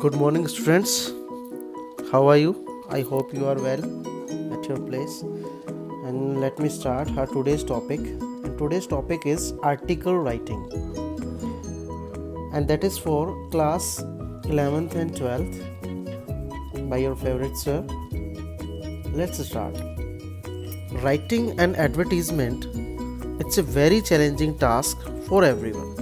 Good morning, students. How are you? I hope you are well at your place. And let me start our today's topic. And today's topic is article writing, and that is for class 11th and 12th by your favorite sir. Let's start. Writing an advertisement, it's a very challenging task for everyone.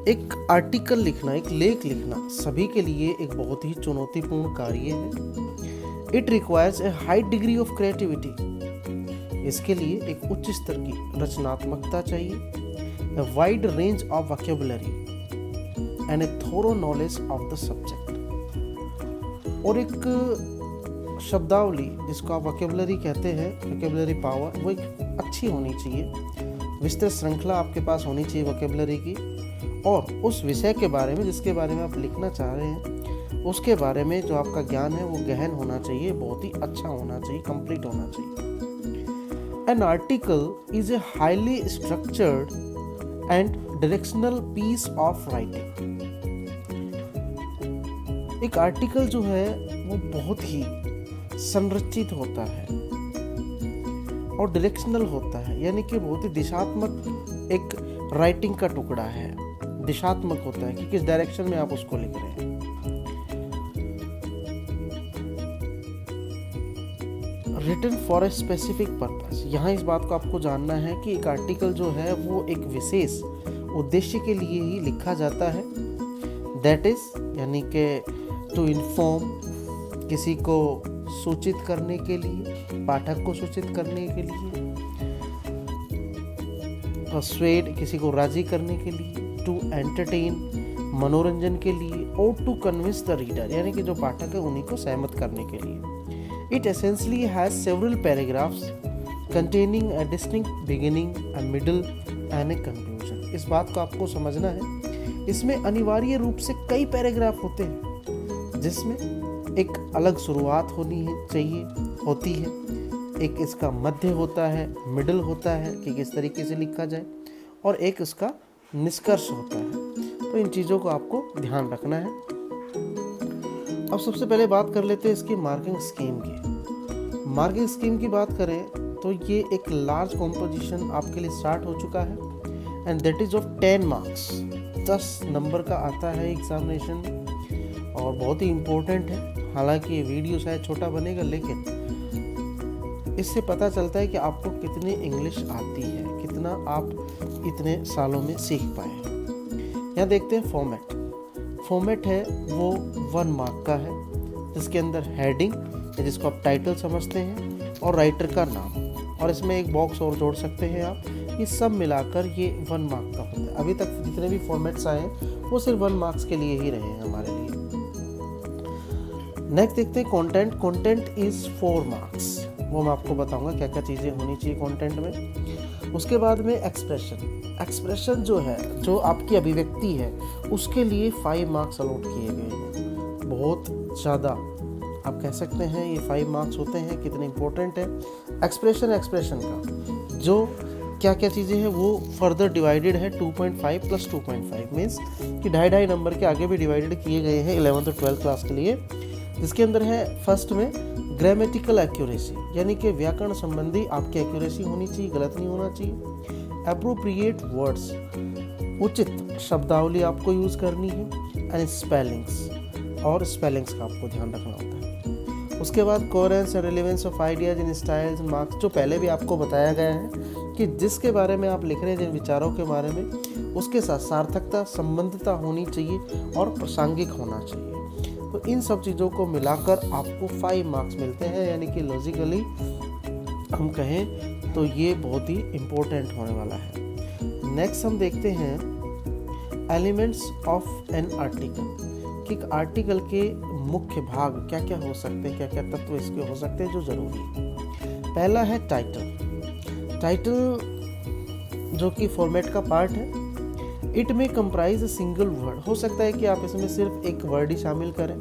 एक article लिखना, एक लेख लिखना सभी के लिए एक बहुत ही चुनौतीपूर्ण कार्य है। It requires a high degree of creativity. इसके लिए एक उच्च स्तर की रचनात्मकता चाहिए, a wide range of vocabulary and a thorough knowledge of the subject. और एक शब्दावली जिसको आप वोकैबुलरी कहते हैं, वोकैबुलरी पावर, वो एक अच्छी होनी चाहिए। विस्तृत श्रृंखला आपके पास होनी चाहिए वोकैबुलरी की, और उस विषय के बारे में जिसके बारे में आप लिखना चाह रहे हैं उसके बारे में जो आपका ज्ञान है वो गहन होना चाहिए, बहुत ही अच्छा होना चाहिए, कंप्लीट होना चाहिए। An article is a highly structured and directional piece of writing. एक आर्टिकल जो है वो बहुत ही संरचित होता है और डायरेक्शनल होता है, यानी कि बहुत ही दिशात्मक एक राइटिंग का टुकड़ा है। दिशात्मक होता है कि किस डायरेक्शन में आप उसको लिख रहे हैं। Written for a specific purpose, यहाँ इस बात को आपको जानना है कि एक आर्टिकल जो है वो एक विशेष उद्देश्य के लिए ही लिखा जाता है। दैट इज यानी कि टू इन्फॉर्म, किसी को सूचित करने के लिए, पाठक को सूचित करने के लिए, पर्सुएड, किसी को राजी करने के लिए, टू एंटरटेन, मनोरंजन के लिए, और टू कन्विंस द रीडर, यानी कि जो पाठक है उन्हीं को सहमत करने के लिए। It essentially has several paragraphs containing a distinct beginning, a middle and a conclusion. इस बात को आपको समझना है, इसमें अनिवार्य रूप से कई पैराग्राफ होते हैं जिसमें एक अलग शुरुआत होती है, एक इसका मध्य होता है, मिडल होता है कि किस तरीके से लिखा जाए, और एक इसका निष्कर्ष होता है। तो इन चीज़ों को आपको ध्यान रखना है। अब सबसे पहले बात कर लेते हैं इसकी मार्किंग स्कीम की। मार्किंग स्कीम की बात करें तो ये एक लार्ज कॉम्पोजिशन आपके लिए स्टार्ट हो चुका है, and that is of 10 marks. 10 number का आता है एग्जामिनेशन, और बहुत ही इम्पोर्टेंट है। हालांकि ये वीडियो शायद छोटा बनेगा, लेकिन इससे पता चलता है कि आपको कितनी इंग्लिश आती है, कितना आप इतने सालों में सीख पाए हैं। यहाँ देखते हैं फॉर्मेट है वो 1 मार्क का है, जिसके अंदर हेडिंग, जिसको आप टाइटल समझते हैं, और राइटर का नाम, और इसमें एक बॉक्स और जोड़ सकते हैं आप। ये सब मिलाकर ये 1 मार्क का होता है। अभी तक जितने भी फॉर्मेट्स आए हैं वो सिर्फ 1 मार्क्स के लिए ही रहे हैं हमारे लिए। नेक्स्ट देखते हैं कंटेंट इज 4 मार्क्स। वो मैं आपको बताऊंगा क्या क्या चीज़ें होनी चाहिए कंटेंट में। उसके बाद में एक्सप्रेशन जो है, जो आपकी अभिव्यक्ति है, उसके लिए 5 मार्क्स अलॉट किए गए हैं। बहुत ज़्यादा आप कह सकते हैं ये 5 मार्क्स होते हैं। कितने इंपॉर्टेंट है एक्सप्रेशन का, जो क्या क्या चीज़ें हैं वो फर्दर डिवाइडेड है 2.5 + 2.5 मीन्स कि 2.5 नंबर के आगे भी डिवाइडेड किए गए हैं 11th और 12th क्लास के लिए। जिसके अंदर है फर्स्ट में ग्रामेटिकल एक्यूरेसी, यानी कि व्याकरण संबंधी आपकी एक्यूरेसी होनी चाहिए, गलत नहीं होना चाहिए। एप्रोप्रिएट वर्ड्स, उचित शब्दावली आपको यूज़ करनी है, एंड स्पेलिंग्स, और स्पेलिंग्स का आपको ध्यान रखना होता है। उसके बाद coherence and relevance of ideas in styles marks, जो पहले भी आपको बताया गया है कि जिसके बारे में आप लिख रहे हैं, जिन विचारों के बारे में, उसके साथ सार्थकता, संबंधता होनी चाहिए और प्रासंगिक होना चाहिए। तो इन सब चीज़ों को मिलाकर आपको 5 मार्क्स मिलते हैं, यानी कि लॉजिकली हम कहें तो ये बहुत ही इम्पोर्टेंट होने वाला है। नेक्स्ट हम देखते हैं एलिमेंट्स ऑफ एन आर्टिकल, कि एक आर्टिकल के मुख्य भाग क्या क्या हो सकते हैं, क्या क्या तत्व इसके हो सकते हैं जो ज़रूरी है। पहला है टाइटल, जो कि फॉर्मेट का पार्ट है। इट में कंप्राइज अ सिंगल वर्ड, हो सकता है कि आप इसमें सिर्फ एक वर्ड ही शामिल करें।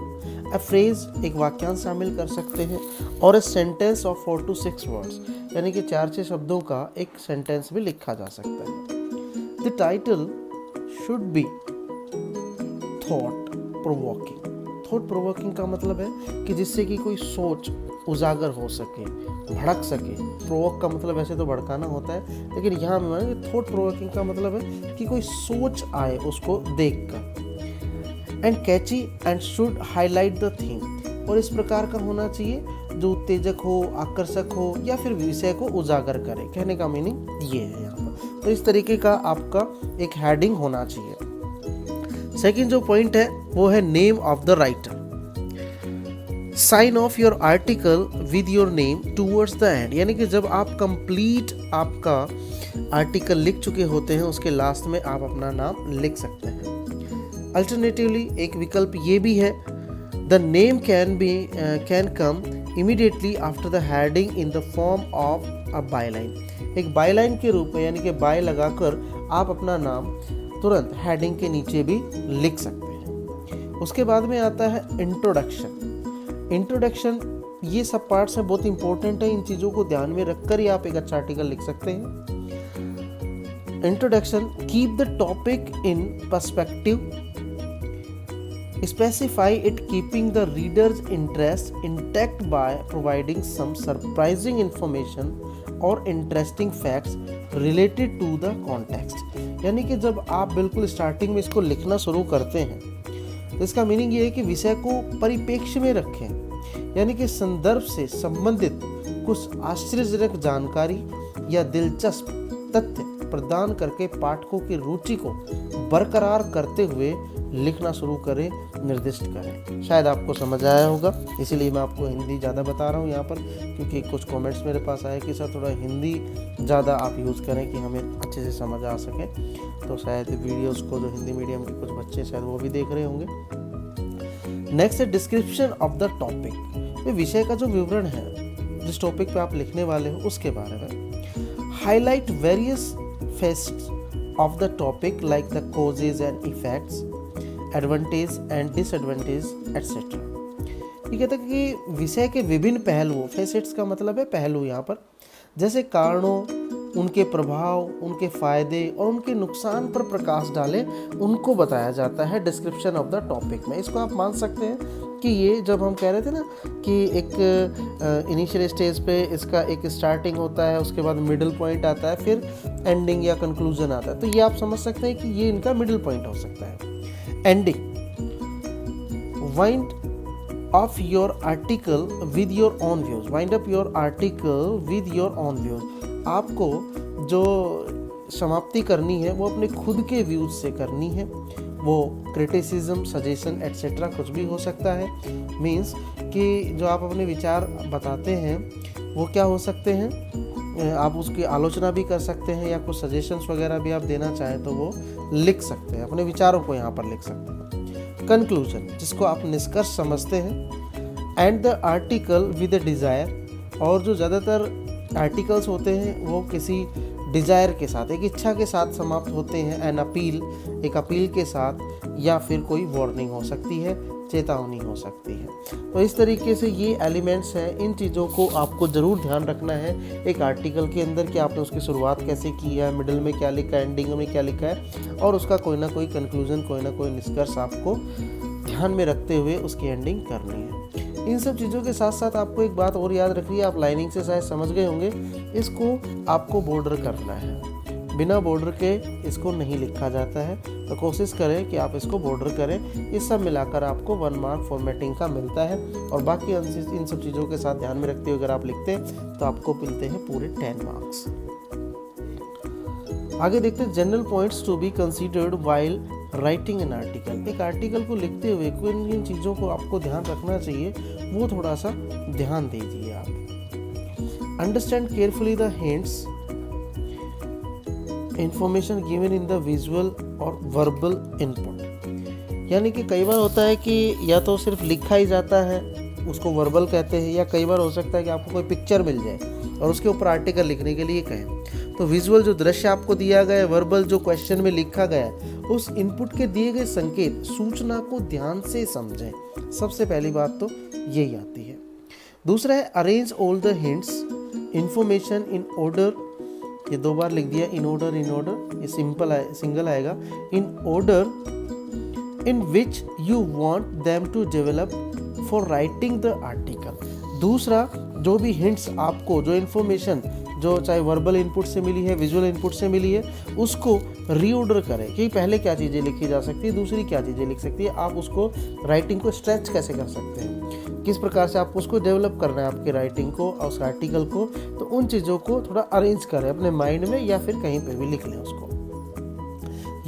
अ फ्रेज, एक वाक्यांश शामिल कर सकते हैं, और a sentence of 4 to 6 words, यानी कि 4-6 शब्दों का एक सेंटेंस भी लिखा जा सकता है। The title should be thought provoking. Thought provoking का मतलब है कि जिससे कि कोई सोच उजागर हो सके, भड़क सके। प्रोवोक का मतलब ऐसे तो भड़काना होता है, लेकिन यहाँ में थॉट प्रोवोकिंग का मतलब है कि कोई सोच आए उसको देखकर। And Kainchi and should highlight the theme, और इस प्रकार का होना चाहिए जो उत्तेजक हो, आकर्षक हो, या फिर विषय को उजागर करे। कहने का मीनिंग ये है यहाँ पर। तो इस तरीके का आपका एक हेडिंग होना चाहिए। सेकंड जो पॉइंट है वो है name of the writer. Sign off your article with your name towards the end, यानी कि जब आप कंप्लीट आपका आर्टिकल लिख चुके होते हैं उसके लास्ट में आप अपना नाम लिख सकते हैं। अल्टरनेटिवली एक विकल्प ये भी है, the name can come immediately after the heading in the form of a byline. एक बायलाइन के रूप में, यानी कि बाय लगाकर आप अपना नाम तुरंत हेडिंग के नीचे भी लिख सकते हैं। उसके बाद में आता है इंट्रोडक्शन। इंट्रोडक्शन, ये सब पार्ट्स हैं, बहुत इंपॉर्टेंट है। इन चीज़ों को ध्यान में रखकर ही आप एक अच्छा आर्टिकल लिख सकते हैं। Introduction, keep the topic in perspective, specify it keeping the reader's interest intact by providing some surprising information or interesting facts related to the context। यानी कि जब आप बिल्कुल स्टार्टिंग में इसको लिखना शुरू करते हैं तो इसका मीनिंग ये है कि विषय को परिप्रेक्ष्य में रखें, यानी कि संदर्भ से संबंधित कुछ आश्चर्यजनक जानकारी या दिलचस्प तथ्य प्रदान करके पाठकों की रुचि को बरकरार करते हुए लिखना शुरू करें, निर्दिष्ट करें। शायद आपको समझ आया होगा, इसीलिए मैं आपको हिंदी ज़्यादा बता रहा हूँ यहाँ पर, क्योंकि कुछ कमेंट्स मेरे पास आए कि सर थोड़ा हिंदी ज़्यादा आप यूज़ करें कि हमें अच्छे से समझ आ सके। तो शायद वीडियोस को जो हिंदी मीडियम के कुछ बच्चे शायद वो भी देख रहे होंगे। नेक्स्ट है डिस्क्रिप्शन ऑफ द टॉपिक। ये विषय का जो विवरण है, जिस टॉपिक पे आप लिखने वाले हो उसके बारे में। Highlight various fests of the topic like the causes and effects, advantage and disadvantage etcetera. ये कहता है कि विषय के विभिन्न पहलुओं, फेसेट्स का मतलब है पहलू यहाँ पर, जैसे कारणों, उनके प्रभाव, उनके फायदे और उनके नुकसान पर प्रकाश डालें, उनको बताया जाता है डिस्क्रिप्शन ऑफ द टॉपिक में। इसको आप मान सकते हैं कि ये जब हम कह रहे थे ना कि एक इनिशियल स्टेज पे इसका एक स्टार्टिंग होता है, उसके बाद मिडिल पॉइंट आता है, फिर एंडिंग या कंक्लूजन आता है, तो ये आप समझ सकते हैं कि ये इनका मिडिल पॉइंट हो सकता है। Ending, wind of your article with your own views. Wind up your article with your own views. आपको जो समाप्ति करनी है वो अपने खुद के व्यूज से करनी है। वो क्रिटिसिज्म, सजेशन एटसेट्रा कुछ भी हो सकता है। मीन्स कि जो आप अपने विचार बताते हैं वो क्या हो सकते हैं, आप उसकी आलोचना भी कर सकते हैं या कुछ सजेशंस वगैरह भी आप देना चाहें तो वो लिख सकते हैं, अपने विचारों को यहाँ पर लिख सकते हैं। कंक्लूजन, जिसको आप निष्कर्ष समझते हैं। And the article with a desire, और जो ज़्यादातर आर्टिकल्स होते हैं वो किसी डिज़ायर के साथ, एक इच्छा के साथ समाप्त होते हैं। एन अपील, एक अपील के साथ, या फिर कोई वार्निंग हो सकती है, चेतावनी हो सकती है। तो इस तरीके से ये एलिमेंट्स हैं, इन चीज़ों को आपको ज़रूर ध्यान रखना है एक आर्टिकल के अंदर कि आपने उसकी शुरुआत कैसे की है, मिडिल में क्या लिखा है, एंडिंग में क्या लिखा है, और उसका कोई ना कोई कंक्लूजन, कोई ना कोई निष्कर्ष आपको ध्यान में रखते हुए उसकी एंडिंग करनी है। इन सब चीज़ों के साथ साथ आपको एक बात और याद रखनी है, आप लाइनिंग से शायद समझ गए होंगे, इसको आपको बॉर्डर करना है। बिना बॉर्डर के इसको नहीं लिखा जाता है, तो कोशिश करें कि आप इसको बॉर्डर करें। ये सब मिलाकर आपको 1 मार्क फॉर्मेटिंग का मिलता है, और बाकी इन सब चीज़ों के साथ ध्यान में रखते हुए अगर आप लिखते हैं तो आपको मिलते हैं पूरे 10 मार्क्स। आगे देखते हैं general points to be considered while writing an article. एक आर्टिकल को लिखते हुए किन चीज़ों को आपको ध्यान रखना चाहिए वो थोड़ा सा ध्यान दीजिए आप। Understand carefully the hints, information given in the visual और वर्बल इनपुट। यानी कि कई बार होता है कि या तो सिर्फ लिखा ही जाता है, उसको वर्बल कहते हैं, या कई बार हो सकता है कि आपको कोई पिक्चर मिल जाए और उसके ऊपर आर्टिकल लिखने के लिए कहें। तो विजुअल जो दृश्य आपको दिया गया है, वर्बल जो क्वेश्चन में लिखा गया है, उस इनपुट के दिए गए संकेत, सूचना को ध्यान से समझें। सबसे पहली बात तो यही आती है। दूसरा है arrange all the hints information in order. ये 2 बार लिख दिया, इन ऑर्डर, इन ऑर्डर, ये सिंगल आएगा। In order in which you want them to develop for writing the article। दूसरा, जो भी हिंट्स आपको, जो इन्फॉर्मेशन जो चाहे वर्बल इनपुट से मिली है, विजुअल इनपुट से मिली है, उसको रीऑर्डर करें कि पहले क्या चीज़ें लिखी जा सकती है, दूसरी क्या चीज़ें लिख सकती है, आप उसको राइटिंग को स्ट्रेच कैसे कर सकते हैं, किस प्रकार से आपको उसको डेवलप करना है आपकी राइटिंग को और उस आर्टिकल को। तो उन चीज़ों को थोड़ा अरेंज करें अपने माइंड में या फिर कहीं पे भी लिख लें उसको।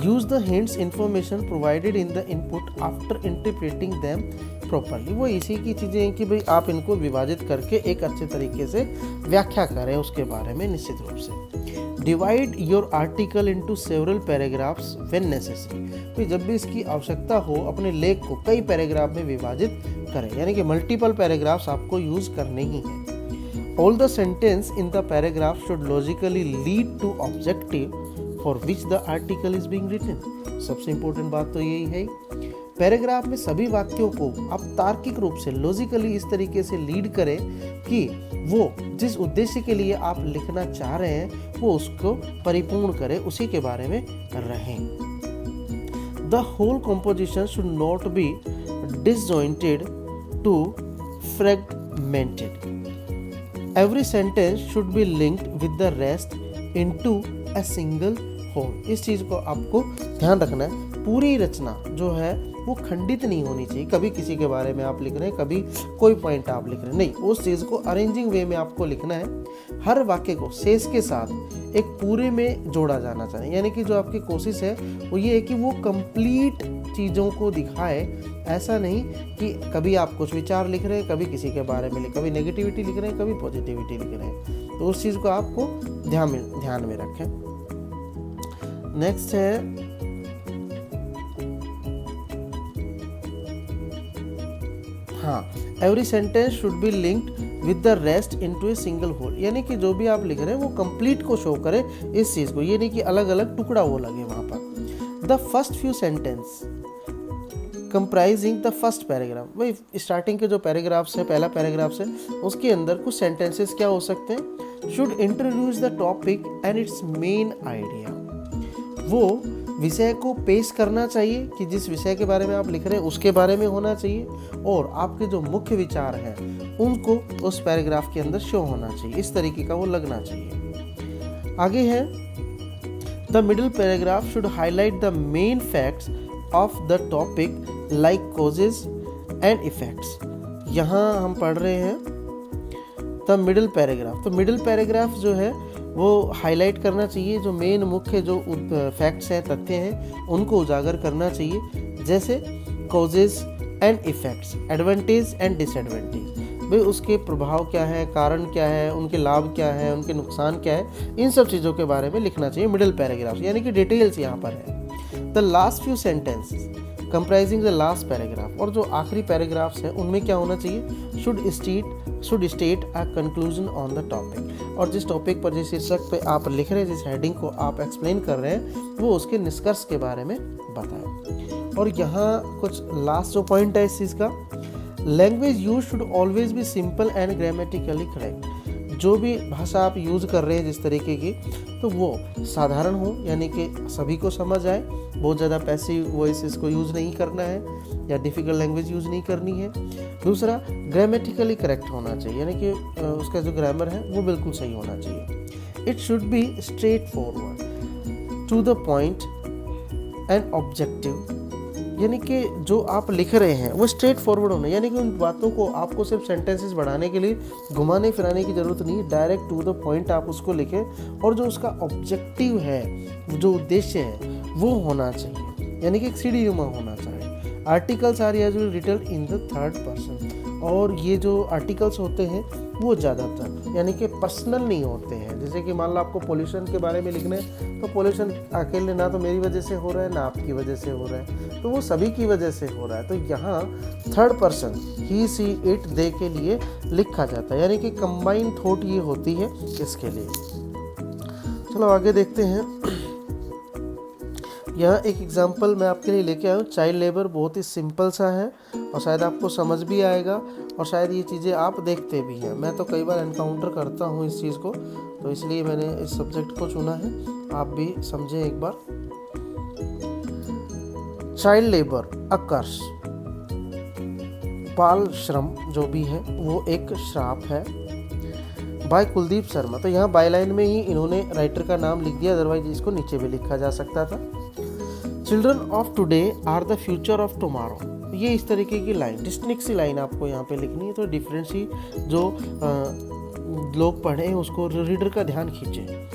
Use the hints information provided in the input after interpreting them properly. वो इसी की चीज़ें हैं कि भाई आप इनको विभाजित करके एक अच्छे तरीके से व्याख्या करें उसके बारे में निश्चित रूप से। Divide your article into several paragraphs when necessary. तो जब भी इसकी आवश्यकता हो अपने लेख को कई पैराग्राफ में विभाजित करें, यानी कि मल्टीपल पैराग्राफ्स आपको यूज़ करने ही हैं। All the sentence in the paragraph should logically lead to objective for which the article is being written. सबसे इंपॉर्टेंट बात तो यही है, पैराग्राफ में सभी वाक्यों को आप तार्किक रूप से लॉजिकली इस तरीके से लीड करें कि वो जिस उद्देश्य के लिए आप लिखना चाह रहे हैं वो उसको परिपूर्ण करें, उसी के बारे में रहें। The whole composition should not be disjointed to fragmented. Every sentence should be linked with the rest into a single whole. इस चीज को आपको ध्यान रखना है, पूरी रचना जो है वो खंडित नहीं होनी चाहिए। कभी किसी के बारे में आप लिख रहे हैं, कभी कोई पॉइंट आप लिख रहे हैं, नहीं, उस चीज़ को अरेंजिंग वे में आपको लिखना है। हर वाक्य को शेष के साथ एक पूरे में जोड़ा जाना चाहिए, यानी कि जो आपकी कोशिश है वो ये है कि वो कंप्लीट चीज़ों को दिखाए। ऐसा नहीं कि कभी आप कुछ विचार लिख रहे हैं, कभी किसी के बारे में कभी नेगेटिविटी लिख रहे हैं, कभी पॉजिटिविटी लिख रहे हैं। तो उस चीज़ को आपको ध्यान में रखें। नेक्स्ट है every sentence should be linked with the rest into a single whole, यानी कि जो भी आप लिख रहे हैं वो कंप्लीट को शो करे इस चीज को, ये नहीं कि अलग अलग टुकड़ा वो लगे वहां पर। The first few sentence comprising the first paragraph, भाई स्टार्टिंग के जो पैराग्राफ्स है, पहला पैराग्राफ्स है, उसके अंदर कुछ सेंटेंसेस क्या हो सकते हैं, should introduce the topic and it's main idea. वो विषय को पेश करना चाहिए कि जिस विषय के बारे में आप लिख रहे हैं उसके बारे में होना चाहिए, और आपके जो मुख्य विचार हैं उनको उस पैराग्राफ के अंदर शो होना चाहिए, इस तरीके का वो लगना चाहिए। आगे है the middle paragraph should highlight the main facts of the topic like causes and effects. यहाँ हम पढ़ रहे हैं द मिडिल पैराग्राफ, तो मिडिल पैराग्राफ जो है वो हाईलाइट करना चाहिए, जो मेन मुख्य जो फैक्ट्स हैं, तथ्य हैं, उनको उजागर करना चाहिए, जैसे causes and effects, advantage and disadvantage, भाई उसके प्रभाव क्या है, कारण क्या है, उनके लाभ क्या है, उनके नुकसान क्या है, इन सब चीज़ों के बारे में लिखना चाहिए मिडिल पैराग्राफ, यानी कि डिटेल्स यहाँ पर है। The last few sentences comprising the last paragraph, और जो आखिरी पैराग्राफ्स हैं उनमें क्या होना चाहिए, should state a conclusion on the topic, और जिस टॉपिक पर, जिस शीर्षक पे आप लिख रहे हैं, जिस हेडिंग को आप एक्सप्लेन कर रहे हैं, वो उसके निष्कर्ष के बारे में बताएं। और यहाँ कुछ लास्ट जो पॉइंट है इस चीज़ का, language use should always be simple and grammatically correct. जो भी भाषा आप यूज़ कर रहे हैं जिस तरीके की, तो वो साधारण हो, यानी कि सभी को समझ आए, बहुत ज़्यादा पैसिव वॉइसेस को यूज़ नहीं करना है या डिफ़िकल्ट लैंग्वेज यूज़ नहीं करनी है। दूसरा, ग्रामेटिकली करेक्ट होना चाहिए, यानी कि उसका जो ग्रामर है वो बिल्कुल सही होना चाहिए। It should be straight forward to the point and objective, यानी कि जो आप लिख रहे हैं वो स्ट्रेट फॉरवर्ड होना, यानी कि उन बातों को आपको सिर्फ सेंटेंसेस बढ़ाने के लिए घुमाने फिराने की ज़रूरत नहीं, डायरेक्ट टू द पॉइंट आप उसको लिखें, और जो उसका ऑब्जेक्टिव है, जो उद्देश्य है, वो होना चाहिए, यानी कि एक सीढ़ीनुमा होना चाहिए। Articles are usually written in the third person, और ये जो आर्टिकल्स होते हैं वो ज़्यादातर यानी कि पर्सनल नहीं होते हैं। जैसे कि मान लो आपको पोल्यूशन के बारे में लिखना है, तो पोल्यूशन अकेले ना तो मेरी वजह से हो रहा है ना आपकी वजह से हो रहा है, तो वो सभी की वजह से हो रहा है। तो यहाँ third person he see it they के लिए लिखा जाता है, यानी कि कंबाइंड थॉट ये होती है इसके लिए। चलो आगे देखते हैं। यहाँ एक एग्जाम्पल मैं आपके लिए लेके आया हूँ। चाइल्ड लेबर बहुत ही सिंपल सा है और शायद आपको समझ भी आएगा, और शायद ये चीज़ें आप देखते भी हैं। मैं तो कई बार एनकाउंटर करता हूँ इस चीज़ को, तो इसलिए मैंने इस सब्जेक्ट को चुना है, आप भी समझें एक बार। चाइल्ड लेबर अकर्स, बाल श्रम जो भी है वो एक श्राप है, बाय कुलदीप शर्मा। तो यहाँ बायलाइन में ही इन्होंने राइटर का नाम लिख दिया, अदरवाइज इसको नीचे भी लिखा जा सकता था। Children of today are the future of tomorrow, ये इस तरीके की लाइन, डिस्टिंक्ट सी लाइन आपको यहाँ पे लिखनी है। तो डिफरेंट सी जो लोग पढ़ें उसको रीडर का ध्यान खींचे।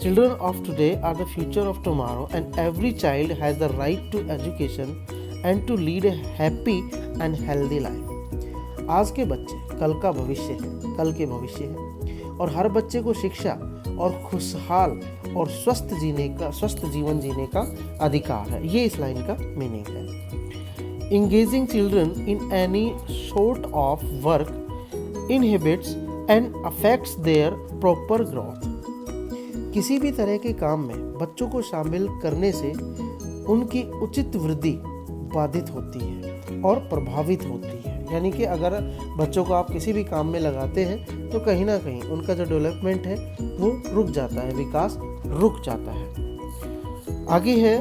Children of today are the future of tomorrow and every child has the right to education and to lead a happy and healthy life. आज के बच्चे कल का भविष्य है, कल के भविष्य है, और हर बच्चे को शिक्षा और खुशहाल और स्वस्थ जीवन जीने का अधिकार है। ये इस लाइन का मीनिंग है। Engaging children in any sort of work inhibits and affects there proper growth. किसी भी तरह के काम में बच्चों को शामिल करने से उनकी उचित वृद्धि बाधित होती है और प्रभावित होती है। यानी कि अगर बच्चों को आप किसी भी काम में लगाते हैं तो कहीं ना कहीं उनका जो डेवलपमेंट है वो रुक जाता है, विकास रुक जाता है। आगे है,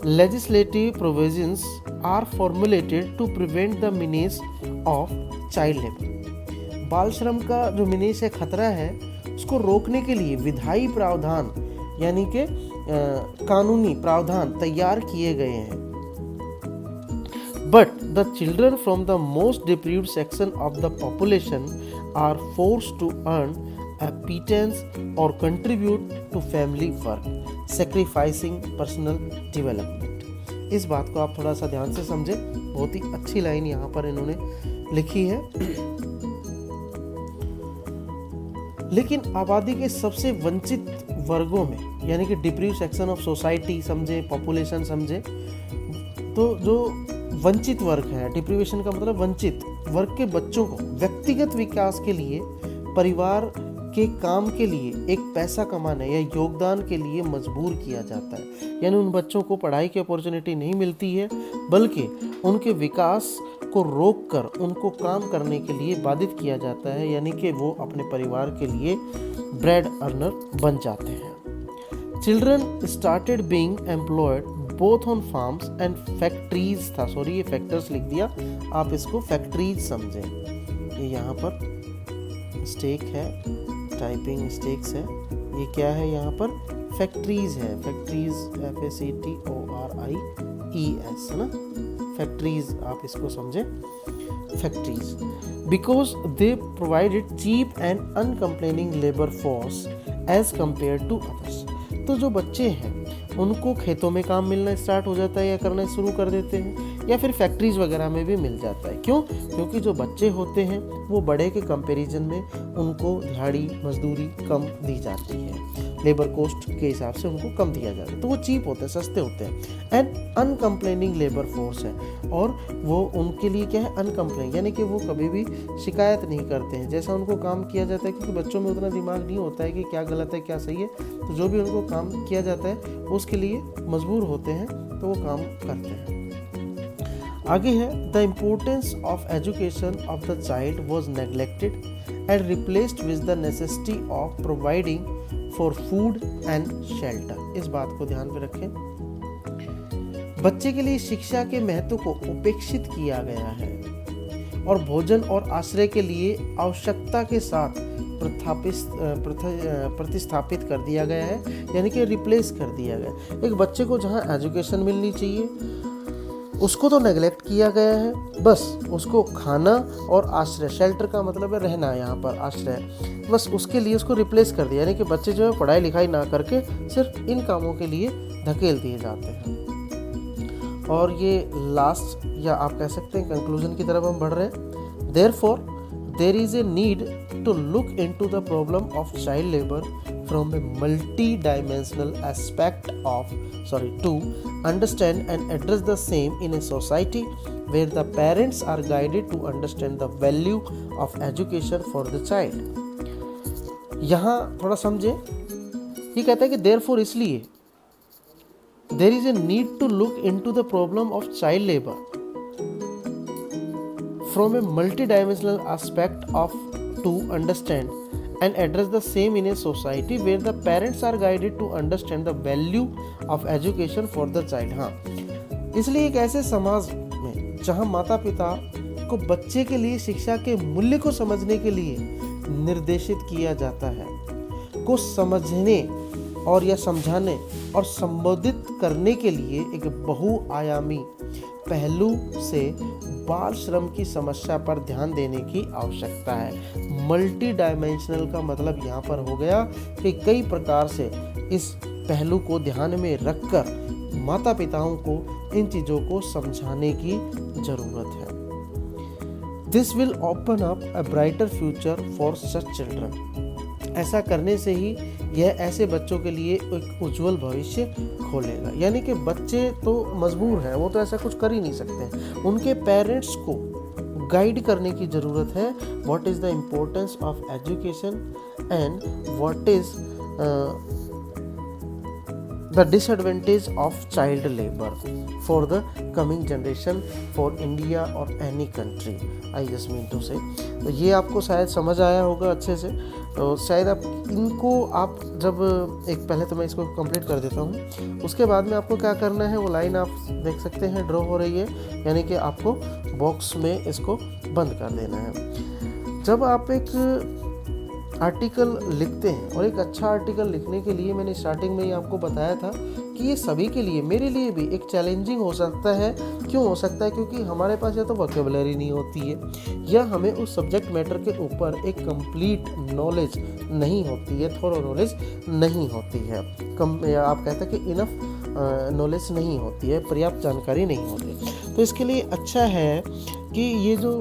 legislative provisions are formulated to prevent the menace of child labour. बाल श्रम का जो मीनेस है, खतरा है, उसको रोकने के लिए विधायी प्रावधान यानी कि कानूनी प्रावधान तैयार किए गए हैं। But the children from the most deprived section of the population are forced to earn a pittance or contribute to family work, sacrificing personal development. इस बात को आप थोड़ा सा ध्यान से समझें, बहुत ही अच्छी लाइन यहाँ पर इन्होंने लिखी है। लेकिन आबादी के सबसे वंचित वर्गों में, यानी कि डिप्रीव सेक्शन ऑफ सोसाइटी समझे, पॉपुलेशन समझे, तो जो वंचित वर्ग है, डिप्रीवेशन का मतलब वंचित वर्ग के बच्चों को व्यक्तिगत विकास के लिए, परिवार के काम के लिए, एक पैसा कमाने या योगदान के लिए मजबूर किया जाता है। यानी उन बच्चों को पढ़ाई की अपॉर्चुनिटी नहीं मिलती है, बल्कि उनके विकास को रोककर उनको काम करने के लिए बाधित किया जाता है, यानी कि वो अपने परिवार के लिए ब्रेड अर्नर बन जाते हैं। Children started being employed both on farms and factories था, सॉरी ये फैक्टर्स लिख दिया, आप इसको फैक्ट्रीज समझें। ये यहाँ पर मिस्टेक है, टाइपिंग मिस्टेक्स है। ये क्या है, यहाँ पर फैक्ट्रीज है, फैक्ट्रीज FACTORIES है ना, फैक्ट्रीज आप इसको समझें, factories, because they provided cheap and uncomplaining labour force as compare to others. तो जो बच्चे हैं उनको खेतों में काम मिलना स्टार्ट हो जाता है या करना शुरू कर देते हैं, या फिर फैक्ट्रीज वगैरह में भी मिल जाता है। क्यों? क्योंकि जो बच्चे होते हैं वो बड़े के कंपैरिजन में उनको दिहाड़ी मजदूरी कम दी जाती है, लेबर कॉस्ट के हिसाब से उनको कम दिया जाता है, तो वो चीप होते हैं, सस्ते होते हैं। एंड अनकम्प्लेनिंग लेबर फोर्स है, और वो उनके लिए क्या है, अनकम्प्लेनिंग, यानी कि वो कभी भी शिकायत नहीं करते हैं, जैसा उनको काम किया जाता है, क्योंकि बच्चों में उतना दिमाग नहीं होता है कि क्या गलत है क्या सही है, तो जो भी उनको काम किया जाता है उसके लिए मजबूर होते हैं, तो वो काम करते हैं। आगे है, the importance of education of the child was neglected and replaced with the necessity of providing for food and shelter. इस बात को ध्यान में रखें, बच्चे के लिए शिक्षा के महत्व को उपेक्षित किया गया है और भोजन और आश्रय के लिए आवश्यकता के साथ प्रतिस्थापित कर दिया गया है, यानी कि रिप्लेस कर दिया गया। एक बच्चे को जहाँ एजुकेशन मिलनी चाहिए उसको तो नेगलेक्ट किया गया है, बस उसको खाना और आश्रय, शेल्टर का मतलब है रहना, यहाँ पर आश्रय, बस उसके लिए उसको रिप्लेस कर दिया, यानी कि बच्चे जो है पढ़ाई लिखाई ना करके सिर्फ इन कामों के लिए धकेल दिए जाते हैं। और ये लास्ट या आप कह सकते हैं कंक्लूजन की तरफ हम बढ़ रहे हैं। Therefore there is a need to look into the problem of child labour from a multi-dimensional aspect to understand and address the same in a society where the parents are guided to understand the value of education for the child। यहाँ थोड़ा समझे, ये कहता है कि therefore इसलिए there is a need to look into the problem of child labor from a multi-dimensional aspect to understand and address the same in a society where the parents are guided to understand the value of education for the child। हाँ, इसलिए एक ऐसे समाज में जहां माता पिता को बच्चे के लिए शिक्षा के मूल्य को समझने के लिए निर्देशित किया जाता है, को समझने और या समझाने और संबोधित करने के लिए एक बहुआयामी पहलू से बाल श्रम की समस्या पर ध्यान देने की आवश्यकता है। मल्टी डायमेंशनल का मतलब यहाँ पर हो गया कि कई प्रकार से इस पहलू को ध्यान में रखकर माता पिताओं को इन चीज़ों को समझाने की ज़रूरत है। This will open up a brighter future for such children. ऐसा करने से ही यह ऐसे बच्चों के लिए एक उज्जवल भविष्य खोलेगा। यानी कि बच्चे तो मजबूर हैं, वो तो ऐसा कुछ कर ही नहीं सकते, उनके पेरेंट्स को गाइड करने की ज़रूरत है। What is the importance of education and what is the disadvantage of child labor for the coming generation for India or any country, I just mean to say। तो ये आपको शायद समझ आया होगा अच्छे से। तो शायद आप इनको आप जब एक पहले तो मैं इसको कंप्लीट कर देता हूँ, उसके बाद में आपको क्या करना है वो लाइन आप देख सकते हैं ड्रॉ हो रही है, यानी कि आपको बॉक्स में इसको बंद कर देना है। जब आप एक आर्टिकल लिखते हैं, और एक अच्छा आर्टिकल लिखने के लिए मैंने स्टार्टिंग में ही आपको बताया था कि ये सभी के लिए, मेरे लिए भी एक चैलेंजिंग हो सकता है। क्यों हो सकता है? क्योंकि हमारे पास या तो वोकैबुलरी नहीं होती है, या हमें उस सब्जेक्ट मैटर के ऊपर एक कंप्लीट नॉलेज नहीं होती है, थोड़ा नॉलेज नहीं होती है, कम, या आप कहते हैं कि इनफ नॉलेज नहीं होती है, पर्याप्त जानकारी नहीं होती। तो इसके लिए अच्छा है कि ये जो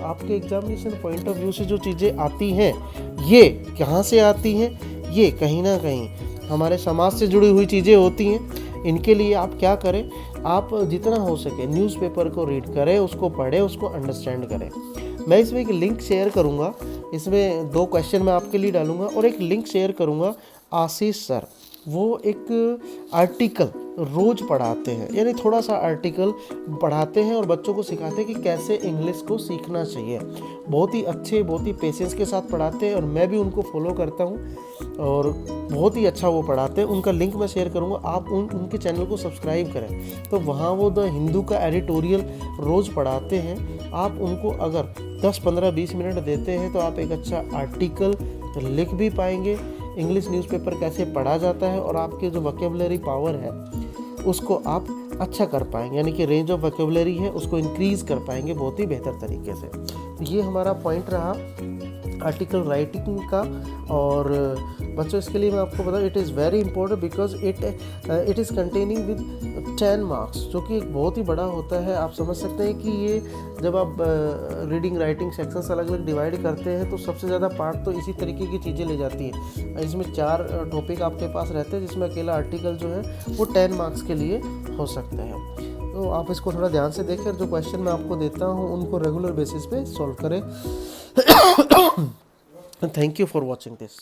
आपके एग्जामिनेशन पॉइंट ऑफ व्यू से जो चीज़ें आती हैं, ये कहाँ से आती हैं? ये कहीं ना कहीं हमारे समाज से जुड़ी हुई चीज़ें होती हैं। इनके लिए आप क्या करें, आप जितना हो सके न्यूज़पेपर को रीड करें, उसको पढ़ें, उसको अंडरस्टैंड करें। मैं इसमें एक लिंक शेयर करूँगा, इसमें 2 क्वेश्चन मैं आपके लिए डालूँगा और एक लिंक शेयर करूँगा। आशीष सर वो एक आर्टिकल रोज़ पढ़ाते हैं, यानी थोड़ा सा आर्टिकल पढ़ाते हैं और बच्चों को सिखाते हैं कि कैसे इंग्लिश को सीखना चाहिए। बहुत ही अच्छे, बहुत ही पेशेंस के साथ पढ़ाते हैं और मैं भी उनको फॉलो करता हूँ और बहुत ही अच्छा वो पढ़ाते हैं। उनका लिंक मैं शेयर करूँगा, आप उनके चैनल को सब्सक्राइब करें। तो वहाँ वो द हिंदू का एडिटोरियल रोज़ पढ़ाते हैं। आप उनको अगर 10, 15, 20 मिनट देते हैं तो आप एक अच्छा आर्टिकल लिख भी पाएंगे, इंग्लिश न्यूज़पेपर कैसे पढ़ा जाता है, और आपके जो वोकैबुलरी पावर है उसको आप अच्छा कर पाएंगे, यानी कि रेंज ऑफ वोकैबुलरी है उसको इंक्रीज़ कर पाएंगे बहुत ही बेहतर तरीके से। तो ये हमारा पॉइंट रहा आर्टिकल राइटिंग का। और बच्चों इसके लिए मैं आपको बताऊँ, it is very important because it is containing with 10 marks, जो कि एक बहुत ही बड़ा होता है। आप समझ सकते हैं कि ये जब आप रीडिंग राइटिंग सेक्शंस अलग अलग डिवाइड करते हैं तो सबसे ज़्यादा पार्ट तो इसी तरीके की चीज़ें ले जाती है। इसमें 4 टॉपिक आपके पास रहते हैं, जिसमें अकेला आर्टिकल जो है वो 10 मार्क्स के लिए हो सकता है। तो आप इसको थोड़ा ध्यान से देखें, जो क्वेश्चन मैं आपको देता हूँ उनको रेगुलर बेसिस पे सॉल्व करें। Thank you for watching this.